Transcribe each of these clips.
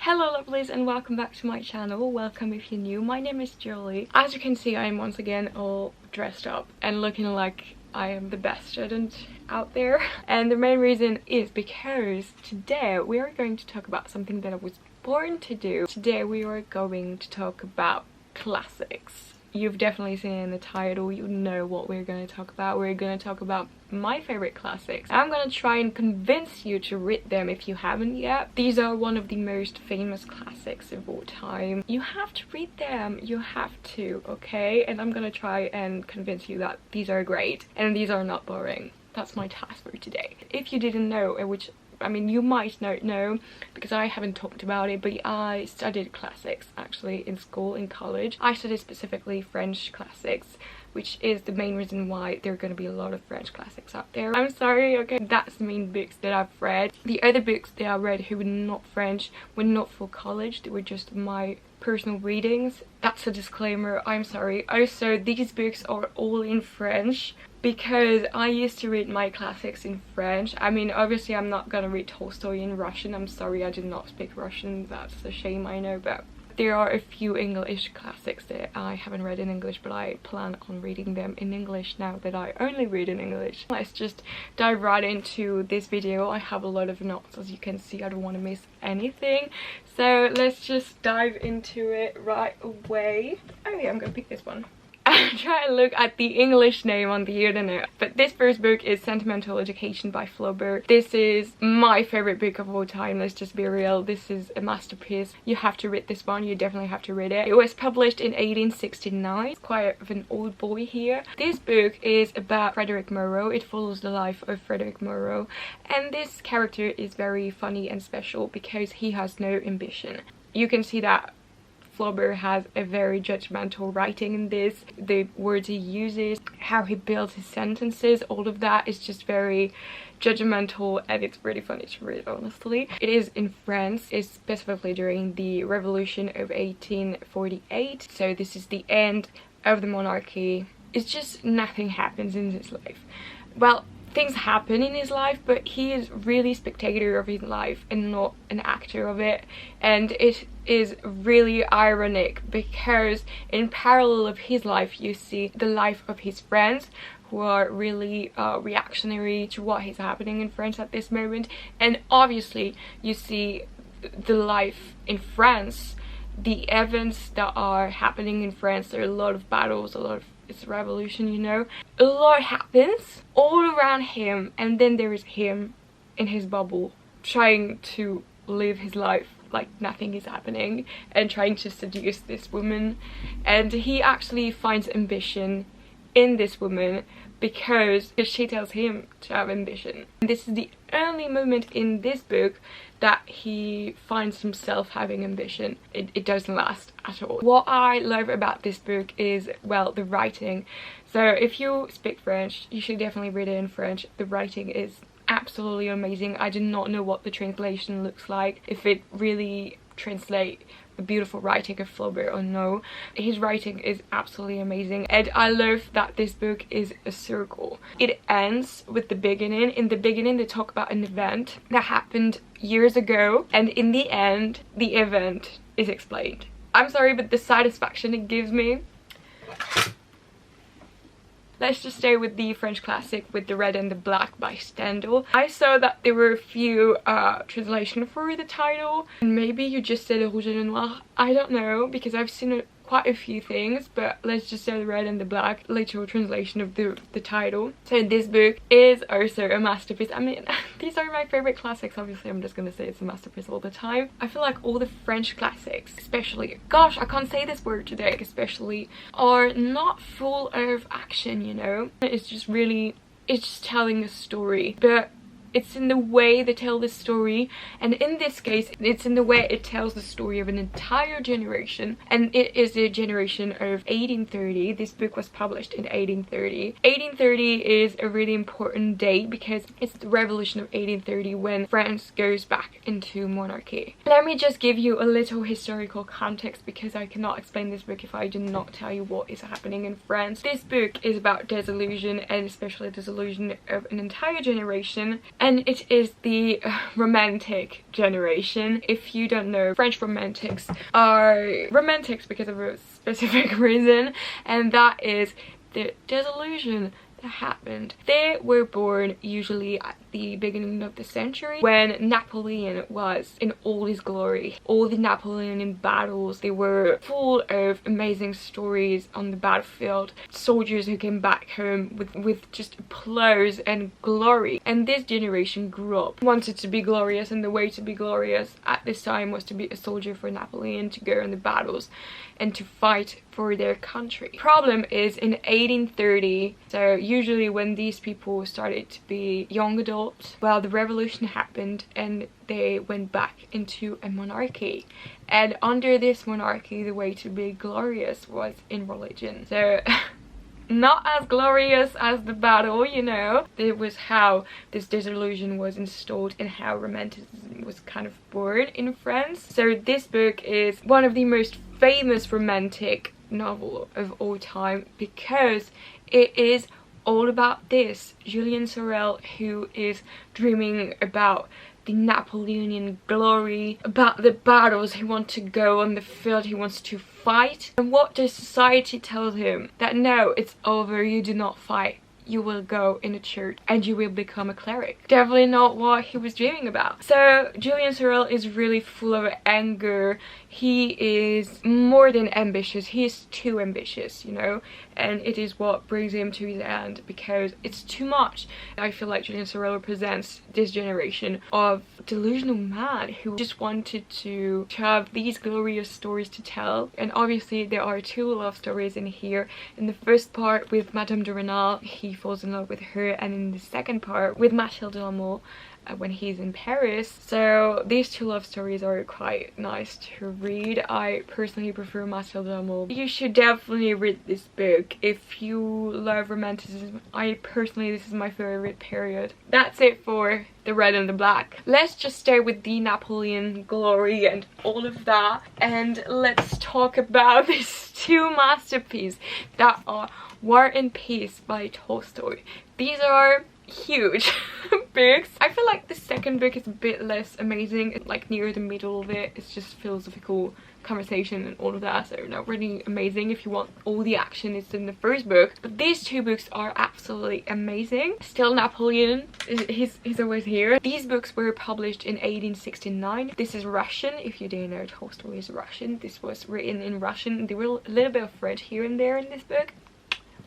Hello lovelies and welcome back to my channel. Welcome if you're new. My name is Julie. As you can see, I am once again all dressed up and looking like I am the best student out there. And the main reason is because today we are going to talk about something that I was born to do. Today we are going to talk about classics. You've definitely seen it in the title, you know what we're going to talk about. We're going to talk about my favorite classics. I'm going to try and convince you to read them if you haven't yet. These are one of the most famous classics of all time. You have to read them, you have to, okay? And I'm going to try and convince you that these are great and these are not boring. That's my task for today. If you didn't know, which I mean, you might not know because I haven't talked about it, but I studied classics actually in school, in college. I studied specifically French classics, which is the main reason why there are going to be a lot of French classics out there. I'm sorry, okay, that's the main books that I've read. The other books that I read who were not French were not for college, they were just my personal readings. That's a disclaimer, I'm sorry. Also, these books are all in French because I used to read my classics in French. I mean, obviously I'm not gonna read Tolstoy in Russian. I'm sorry, I did not speak Russian. That's a shame, I know, but there are a few English classics that I haven't read in English, but I plan on reading them in English now that I only read in English. Let's just dive right into this video. I have a lot of notes, as you can see. I don't want to miss anything. So let's just dive into it right away. Oh yeah, I'm gonna pick this one. I'm trying to look at the English name on the internet, but this first book is Sentimental by Flaubert. This is my favorite book of all time, let's just be real. This is a masterpiece. You have to read this one, you definitely have to read it. It was published in 1869. It's quite of an old boy here. This book is about Frederick Moreau. It follows the life of Frederick Moreau, and this character is very funny and special because he has no ambition. You can see that Flaubert has a very judgmental writing in this. The words he uses, how he builds his sentences, all of that is just very judgmental, and it's really funny to read, honestly. It is in France. It's specifically during the Revolution of 1848. So this is the end of the monarchy. It's just nothing happens in his life. Well, things happen in his life, but he is really spectator of his life and not an actor of it. And it is really ironic because in parallel of his life you see the life of his friends who are really reactionary to what is happening in France at this moment, and obviously you see the life in France, the events that are happening in France. There are a lot of battles, a lot of, it's a revolution, you know. A lot happens all around him, and then there is him in his bubble trying to live his life like nothing is happening and trying to seduce this woman. And he actually finds ambition in this woman because she tells him to have ambition. And this is the only moment in this book that he finds himself having ambition. It doesn't last at all. What I love about this book is, well, the writing. So if you speak French, you should definitely read it in French. The writing is absolutely amazing. I do not know what the translation looks like, if it really translates the beautiful writing of Flaubert or no. His writing is absolutely amazing, and I love that this book is a circle. It ends with the beginning. In the beginning they talk about an event that happened years ago, and in the end the event is explained. I'm sorry, but the satisfaction it gives me. Let's just stay with the French classic with the Red and the Black by Stendhal. I saw that there were a few translations for the title, and maybe you just said Rouge and Noir. I don't know, because I've seen quite a few things, but let's just say the Red and the Black, literal translation of the title. So this book is also a masterpiece. I mean, these are my favorite classics. Obviously I'm just gonna say it's a masterpiece all the time. I feel like all the French classics especially, gosh, I can't say this word today, especially, are not full of action, you know. It's just really, it's just telling a story, but it's in the way they tell the story, and in this case it's in the way it tells the story of an entire generation, and it is a generation of 1830. This book was published in 1830. 1830 is a really important date because it's the revolution of 1830 when France goes back into monarchy. Let me just give you a little historical context because I cannot explain this book if I do not tell you what is happening in France. This book is about disillusion, and especially disillusion of an entire generation. and it is the romantic generation. If you don't know, French romantics are romantics because of a specific reason, and that is the disillusion that happened. They were born usually at the beginning of the century when Napoleon was in all his glory. All the Napoleonic battles, they were full of amazing stories on the battlefield. Soldiers who came back home with just applause and glory. And this generation grew up, wanted to be glorious, and the way to be glorious at this time was to be a soldier for Napoleon, to go in the battles and to fight for their country. Problem is, in 1830, so usually when these people started to be young adults, well, the revolution happened and they went back into a monarchy. And under this monarchy, the way to be glorious was in religion. So not as glorious as the battle, you know. It was how this disillusion was installed and how romanticism was kind of born in France. So this book is one of the most famous romantic novel of all time because it is all about this Julien Sorel, who is dreaming about the Napoleonian glory, about the battles. He wants to go on the field, he wants to fight. And what does society tell him? That no, it's over, you do not fight. You will go in a church and you will become a cleric. Definitely not what he was dreaming about. So Julien Sorel is really full of anger. He is more than ambitious, he is too ambitious, you know, and it is what brings him to his end because it's too much. I feel like Julien Sorel represents this generation of delusional man who just wanted to have these glorious stories to tell. And obviously there are two love stories in here. In the first part with Madame de Renal, he falls in love with her, and in the second part with Mathilde Lamour, when he's in Paris. So these two love stories are quite nice to read. I personally prefer Mathilde Lamour. You should definitely read this book if you love romanticism. This is my favorite period. That's it for the red and the black. Let's just stay with the Napoleon glory and all of that, and let's talk about these two masterpieces that are War and Peace by Tolstoy. These are huge books. I feel like the second book is a bit less amazing. It's like near the middle of it. It's just philosophical conversation and all of that, so not really amazing. If you want all the action, it's in the first book. But these two books are absolutely amazing. Still Napoleon, he's always here. These books were published in 1869. This is Russian, if you didn't know Tolstoy is Russian. This was written in Russian. There were a little bit of French here and there in this book.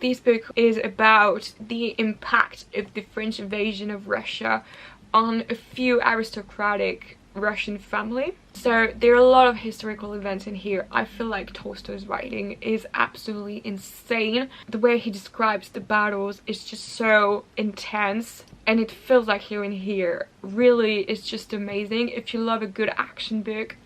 This book is about the impact of the French invasion of Russia on a few aristocratic Russian family. So there are a lot of historical events in here. I feel like Tolstoy's writing is absolutely insane. The way he describes the battles is just so intense, and it feels like here and here. Really, it's just amazing. If you love a good action book,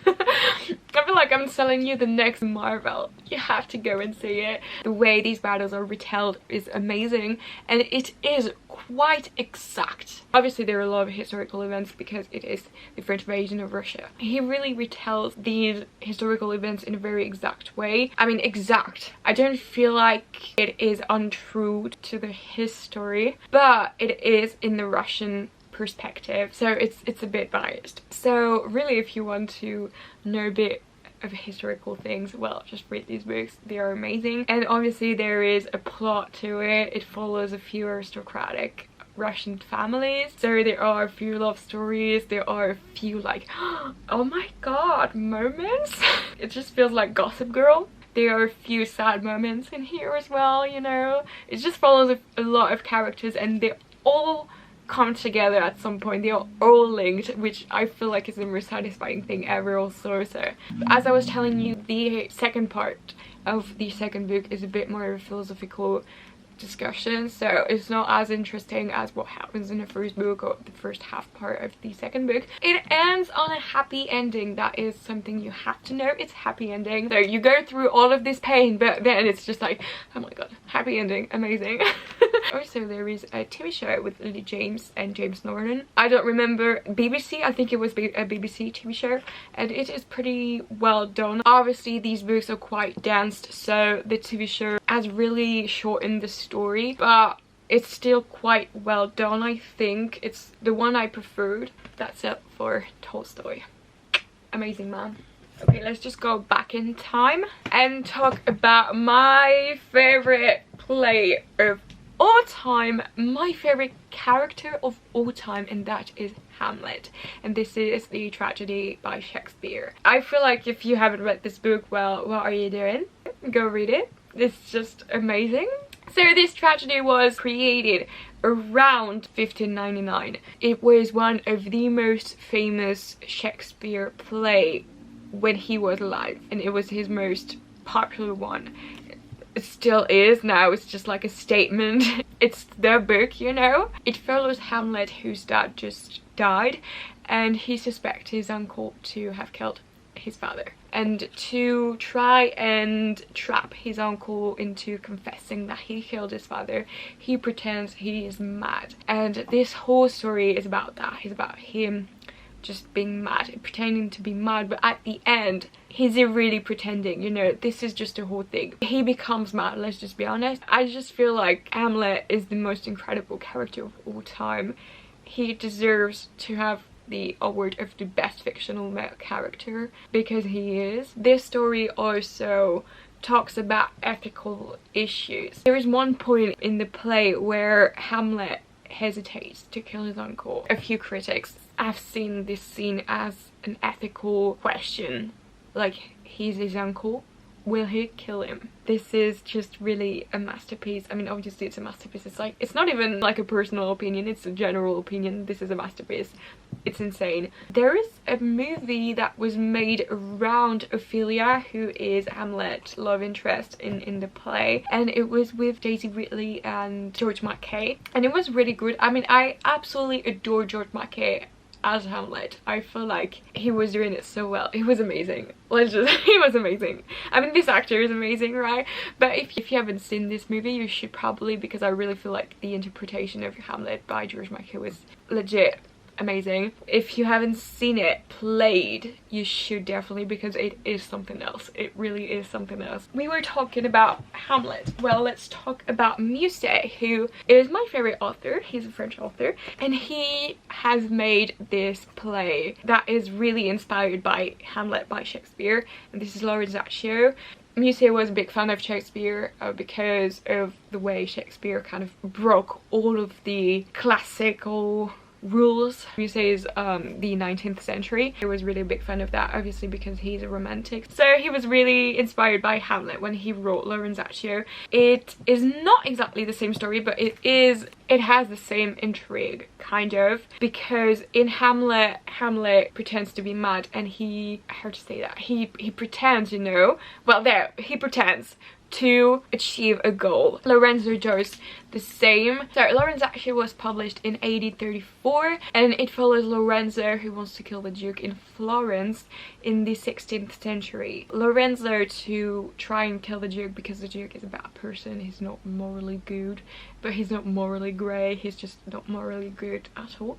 I feel like I'm selling you the next Marvel. You have to go and see it. The way these battles are retold is amazing, and it is quite exact. Obviously there are a lot of historical events because it is the French invasion of Russia. He really retells these historical events in a very exact way. I mean, exact. I don't feel like it is untrue to the history, but it is in the Russian perspective, so it's a bit biased. So really, if you want to know a bit of historical things, well, just read these books. They are amazing. And obviously there is a plot to it. It follows a few aristocratic Russian families, so there are a few love stories. There are a few like oh my god moments. It just feels like Gossip Girl. There are a few sad moments in here as well, you know. It just follows a lot of characters, and they all come together at some point. They are all linked, which I feel like is the most satisfying thing ever also. So as I was telling you, the second part of the second book is a bit more of a philosophical discussion, so it's not as interesting as what happens in the first book or the first half part of the second book. It ends on a happy ending. That is something you have to know. It's happy ending. So you go through all of this pain, but then it's just like, oh my god, happy ending, amazing. Also, there is a TV show with Lily James and James Norton. I don't remember, BBC, I think it was a BBC TV show, and it is pretty well done. Obviously these books are quite dense, so the TV show has really shortened the story, but it's still quite well done. I think it's the one I preferred. That's it for Tolstoy. Amazing man. Okay, let's just go back in time and talk about my favorite play of all time, my favorite character of all time, and that is Hamlet. And this is the tragedy by Shakespeare. I feel like if you haven't read this book, well, what are you doing? Go read it. It's just amazing. So this tragedy was created around 1599. It was one of the most famous Shakespeare play when he was alive, and it was his most popular one. It still is now. It's just like a statement. It's their book, you know. It follows Hamlet, whose dad just died, and he suspects his uncle to have killed his father. And to try and trap his uncle into confessing that he killed his father, he pretends he is mad. And this whole story is about that. It's about him just being mad, pretending to be mad, but at the end he's really pretending, you know. This is just a whole thing. He becomes mad, let's just be honest. I just feel like Hamlet is the most incredible character of all time. He deserves to have the award of the best fictional male character because he is. This story also talks about ethical issues. There is one point in the play where Hamlet hesitates to kill his uncle. A few critics have seen this scene as an ethical question, like, he's his uncle, will he kill him? This is just really a masterpiece. I mean, obviously it's a masterpiece. It's like, it's not even like a personal opinion, it's a general opinion. This is a masterpiece. It's insane. There is a movie that was made around Ophelia, who is Hamlet's love interest in the play, and it was with Daisy Ridley and George Mackay, and it was really good. I mean, I absolutely adore George Mackay as Hamlet. I feel like he was doing it so well. He was amazing. He was amazing. I mean, this actor is amazing, right? But if you haven't seen this movie, you should probably, because I really feel like the interpretation of Hamlet by George Mackay was legit amazing. If you haven't seen it played, you should definitely, because it is something else. It really is something else. We were talking about Hamlet. Well, let's talk about Musset, who is my favorite author. He's a French author, and he has made this play that is really inspired by Hamlet by Shakespeare, and this is Lorenzaccio. Musset was a big fan of Shakespeare because of the way Shakespeare kind of broke all of the classical rules. Musset is the 19th century. He was really a big fan of that, obviously, because he's a romantic. So he was really inspired by Hamlet when he wrote Lorenzaccio. It is not exactly the same story, but it has the same intrigue, kind of, because in Hamlet pretends to be mad, and he, how to say that, he pretends, you know, well, there, he pretends to achieve a goal. Lorenzo does the same. So Lorenzaccio was published in 1834, and it follows Lorenzo, who wants to kill the Duke in Florence in the 16th century. Lorenzo to try and kill the Duke because the Duke is a bad person. He's not morally good, but he's not morally grey. He's just not morally good at all.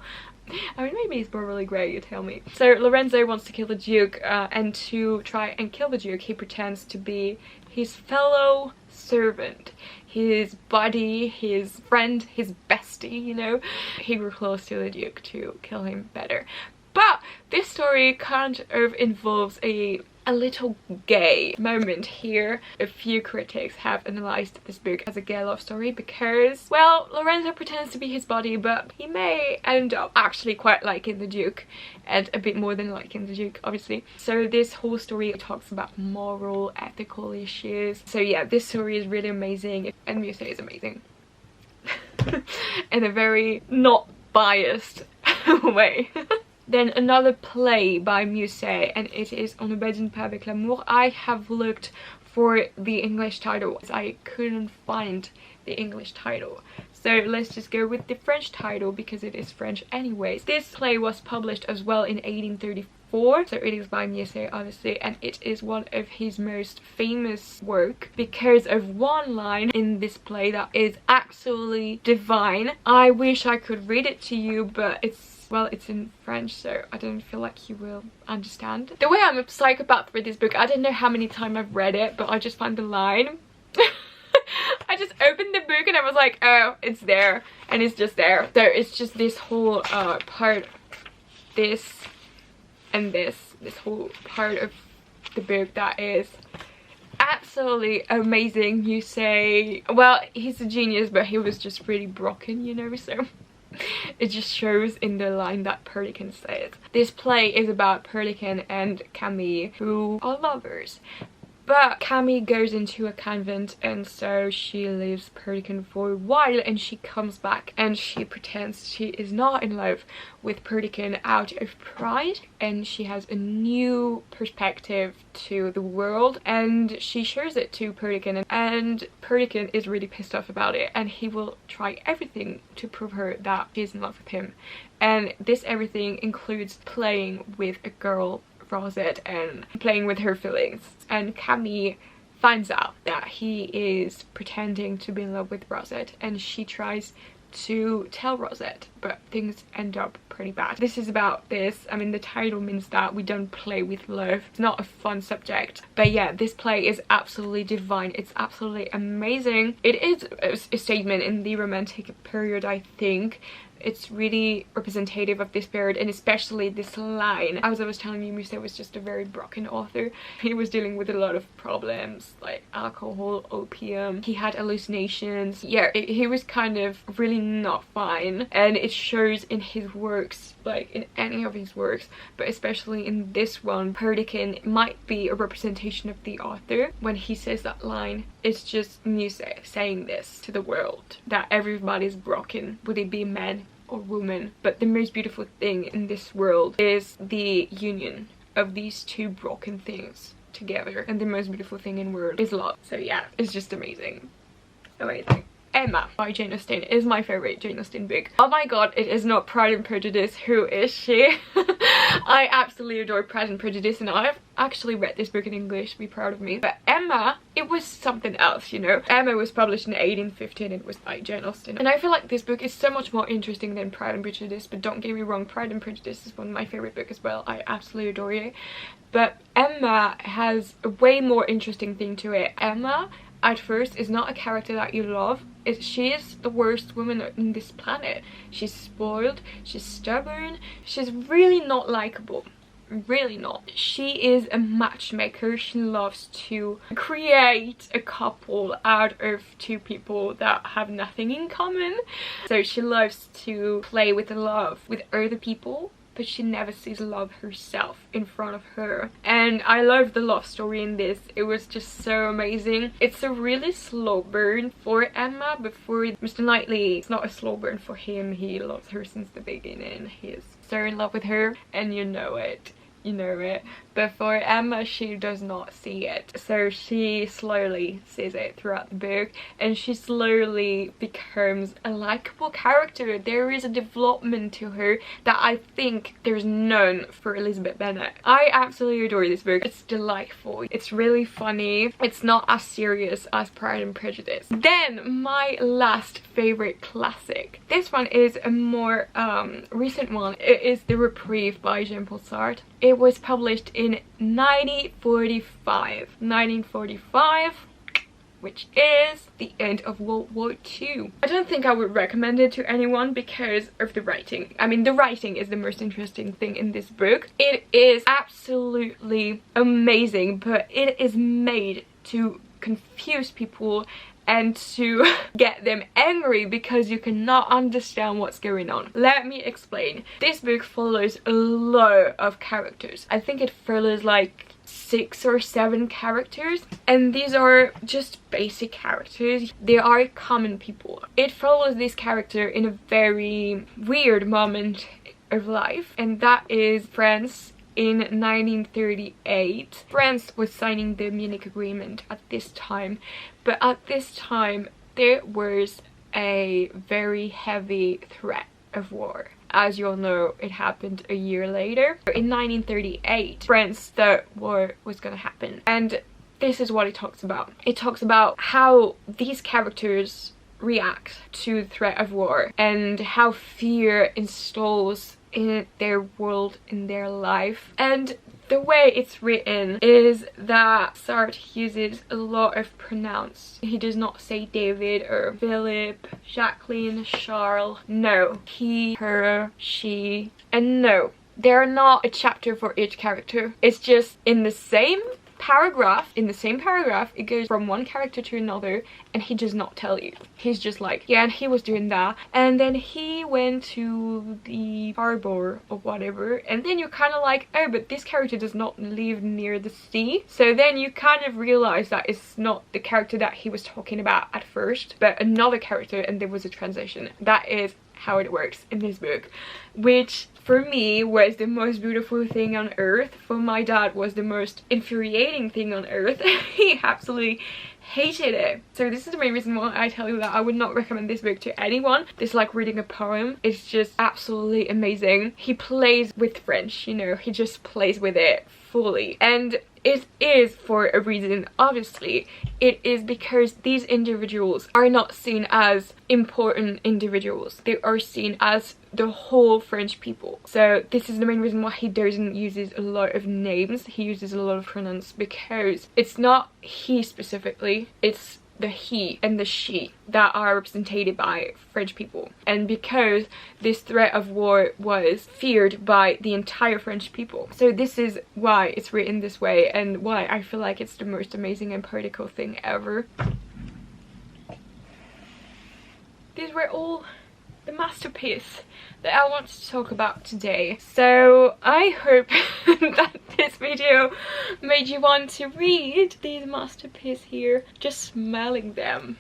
I mean, maybe he's morally grey, you tell me. So Lorenzo wants to kill the Duke, and to try and kill the Duke, he pretends to be his fellow servant, his buddy, his friend, his bestie, you know. He grew close to the Duke to kill him better. But this story kind of involves a little gay moment here. A few critics have analysed this book as a gay love story because, well, Lorenzo pretends to be his buddy, but he may end up actually quite liking the Duke, and a bit more than liking the Duke, obviously. So this whole story talks about moral, ethical issues. So yeah, this story is really amazing, and Musset is amazing. In a very not biased way. Then another play by Musset, and it is On ne badine pas avec l'amour. I have looked for the English title. I couldn't find the English title. So let's just go with the French title because it is French anyways. This play was published as well in 1834. So it is by Musset, obviously, and it is one of his most famous work because of one line in this play that is absolutely divine. I wish I could read it to you, but well, it's in French, so I don't feel like you will understand. The way I'm a psychopath for this book, I don't know how many times I've read it, but I just find the line. I just opened the book and I was like, oh, it's there, and it's just there. So it's just this whole part, this and this whole part of the book that is absolutely amazing. You say, well, he's a genius, but he was just really broken, you know, so it just shows in the line that Perdiccas says. This play is about Perdiccas and Camille, who are lovers. But Camille goes into a convent, and so she leaves Perdiccas for a while, and she comes back and she pretends she is not in love with Perdiccas out of pride, and she has a new perspective to the world, and she shows it to Perdiccas, and Perdiccas is really pissed off about it, and he will try everything to prove her that she's in love with him. And this everything includes playing with a girl, Rosette, and playing with her feelings. And Camille finds out that he is pretending to be in love with Rosette, and she tries to tell Rosette, but things end up pretty bad. This is about this. I mean, the title means that we don't play with love. It's not a fun subject, but yeah, this play is absolutely divine. It's absolutely amazing. It is a statement in the Romantic period, I think. It's really representative of this period, and especially this line. As I was telling you, Musset was just a very broken author. He was dealing with a lot of problems like alcohol, opium. He had hallucinations. Yeah, he was kind of really not fine, and it shows in his works, like in any of his works, but especially in this one. Perdiccas might be a representation of the author. When he says that line, it's just Musset saying this to the world, that everybody's broken, would it be man or woman. But the most beautiful thing in this world is the union of these two broken things together, and the most beautiful thing in the world is love. So yeah, it's just amazing. Amazing. Emma by Jane Austen is my favorite Jane Austen book. Oh my god, it is not Pride and Prejudice. Who is she? I absolutely adore Pride and Prejudice, and I've actually read this book in English. Be proud of me. But Emma, it was something else, you know. Emma was published in 1815. It was by Jane Austen, and I feel like this book is so much more interesting than Pride and Prejudice. But don't get me wrong, Pride and Prejudice is one of my favorite books as well. I absolutely adore it. But Emma has a way more interesting thing to it. Emma, at first, is not a character that you love. She is the worst woman on this planet. She's spoiled, she's stubborn, she's really not likable. Really not. She is a matchmaker. She loves to create a couple out of two people that have nothing in common. So she loves to play with love with other people, but she never sees love herself in front of her. And I love the love story in this. It was just so amazing. It's a really slow burn for Emma, but for Mr. Knightley, it's not a slow burn for him. He loves her since the beginning. He is so in love with her, and you know it. You know it. But for Emma, she does not see it. So she slowly sees it throughout the book, and she slowly becomes a likable character. There is a development to her that I think there's none for Elizabeth Bennet. I absolutely adore this book. It's delightful. It's really funny. It's not as serious as Pride and Prejudice. Then my last favorite classic. This one is a more recent one. It is The Reprieve by Jean-Paul Sartre. It was published in 1945, which is the end of World War II. I don't think I would recommend it to anyone because of the writing. I mean, the writing is the most interesting thing in this book. It is absolutely amazing, but it is made to confuse people and to get them angry because you cannot understand what's going on. Let me explain. This book follows a lot of characters. I think it follows like 6 or 7 characters, and these are just basic characters. They are common people. It follows this character in a very weird moment of life, and that is France. In 1938, France was signing the Munich Agreement at this time, but at this time there was a very heavy threat of war. As you all know, it happened a year later. In 1938, France thought war was gonna happen, and this is what it talks about. It talks about how these characters react to the threat of war and how fear installs in their world, in their life. And the way it's written is that Sartre uses a lot of pronouns. He does not say David or Philip, Jacqueline, Charles. No, he, her, she, and no. They're not a chapter for each character. It's just in the same paragraph, it goes from one character to another, and he does not tell you. He's just like, yeah, and he was doing that, and then he went to the harbor or whatever, and then you're kind of like, oh, but this character does not live near the sea. So then you kind of realize that it's not the character that he was talking about at first, but another character, and there was a transition. That is how it works in this book, which for me was the most beautiful thing on earth. For my dad was the most infuriating thing on earth. He absolutely hated it. So this is the main reason why I tell you that I would not recommend this book to anyone. It's like reading a poem. It's just absolutely amazing. He plays with French, you know, he just plays with it fully, and it is for a reason. Obviously it is because these individuals are not seen as important individuals, they are seen as the whole French people. So this is the main reason why he doesn't use a lot of names, he uses a lot of pronouns, because it's not he specifically, it's the he and the she that are represented by French people, and because this threat of war was feared by the entire French people. So this is why it's written this way, and why I feel like it's the most amazing and poetical thing ever. These were all the masterpiece that I want to talk about today. So I hope that this video made you want to read these masterpieces here. Just smelling them.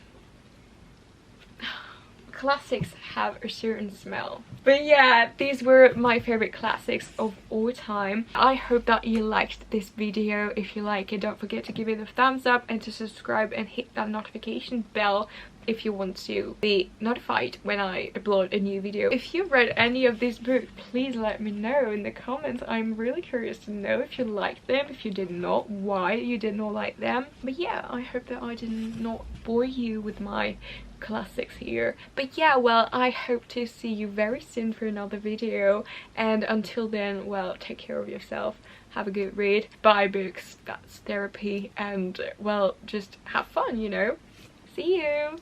Classics have a certain smell. But yeah, these were my favorite classics of all time. I hope that you liked this video. If you like it, don't forget to give it a thumbs up and to subscribe and hit that notification bell if you want to be notified when I upload a new video. If you've read any of these books, please let me know in the comments. I'm really curious to know if you liked them, if you did not, why you did not like them. But yeah, I hope that I did not bore you with my classics here. But yeah, well, I hope to see you very soon for another video, and until then, well, take care of yourself, have a good read, buy books, that's therapy, and well, just have fun, you know. See you!